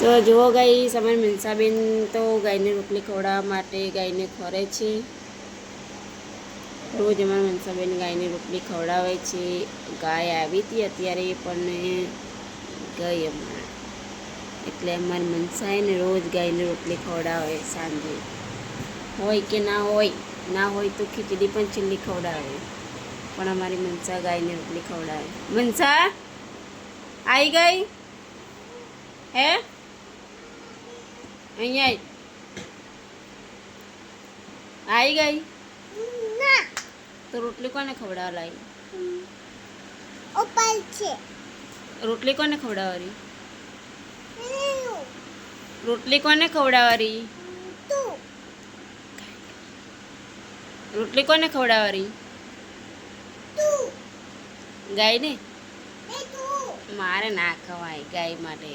તો જુઓ ગાઈ અમારી મનસાબેન તો ગાયને રોટલી ખવડાવવા માટે ગાયને ખોરે છે. રોજ અમારા મનસાબેન ગાયને રોટલી ખવડાવે છે. ગાય આવી હતી અત્યારે પણ ગઈ અમારા, એટલે અમારી મનસાને રોજ ગાયને રોટલી ખવડાવે. સાંજે હોય કે ના હોય તો ખીચડી પણ છેલ્લી ખવડાવે, પણ અમારી મનસા ગાયને રોટલી ખવડાવે. મનસા આવી ગઈ હે? અહીંયા આવી ગઈ તો રોટલી કોને ખવડાવવા લાવી? રોટલી કોને ખવડાવવાની? રોટલી કોને ખવડાવવાની? રોટલી કોને ખવડાવવાની? ગાયને? મારે ના ખવાય ગાય માટે.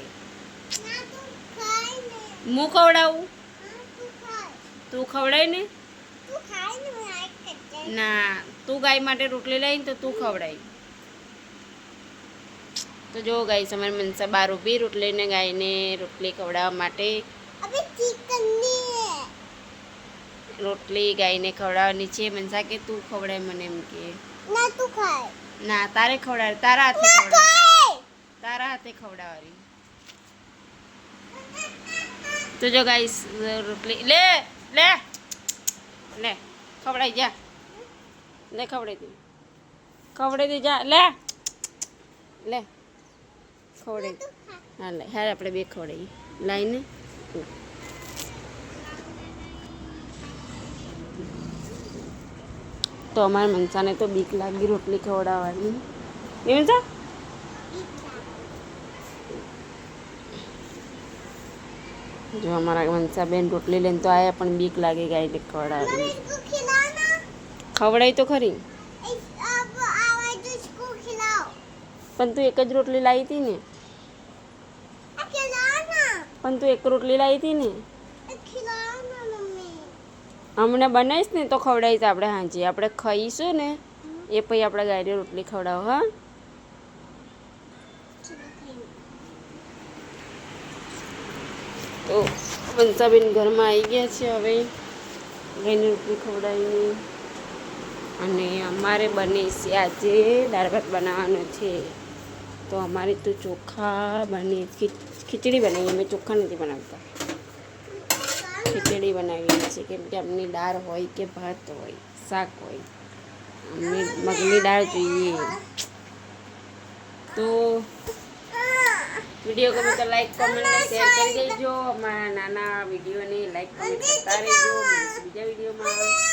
હું ખવડાવું? તું ખવડાય ને? ના, તું ગાય માટે રોટલી લાવીને તો તું ખવડાય. તો જો ગાય અમારી મનસા બાર ઊભી રોટલીને ગાયને રોટલી ખવડાવવા માટે. રોટલી ગાયને ખવડાવવાની છે. મનસા કે તું ખવડાય મને એમ કે. ના તારે ખવડાવે, તારા હાથે ખવડાવે, તારા હાથે ખવડાવવાની. તો જો ગાઈસ રોટલી લે લે લે ખવડાઈ જા, લે ખવડાઈ દે જા, લે લે ખવડાઈ. હા લે, હારે આપણે બે ખવડાવીએ લાઈને. તો અમારા મનસાને તો બીક લાગી રોટલી ખવડાવવાની. એવું છે? જો અમારા મનસાબેન રોટલી લઈને તો આવ્યા, પણ બીક લાગે ગાયને ખવડાવવાની. ખવડાવી તો ખરી, પણ તું એક જ રોટલી લાવી હતી ને? પણ તું એક રોટલી લાવી હતી ને? હમણાં બનાવીશ ને તો ખવડાવીશ. આપણે સાંજે આપણે ખાઈશું ને એ પછી આપણે ગાયને રોટલી ખવડાવો. હા, તો મનસાબેન ઘરમાં આવી ગયા છે હવે ગાયને રોટલી ખવડાવીને. અને અમારે બને છે આજે દાળ ભાત બનાવવાનો છે. તો અમારે તો ચોખા બને, ખીચડી બનાવીએ. અમે ચોખા નથી બનાવતા, ખીચડી બનાવીએ છીએ. કેમ કે અમને દાળ હોય કે ભાત હોય, શાક હોય, અમને મગની દાળ જોઈએ. તો વિડીયો ગમે તો લાઈક કોમેન્ટ ને શેર કરી દેજો. અમારા નાના વિડીયોને લાઈક કોમેન્ટ કરતા રહેજો. બીજા વિડીયોમાં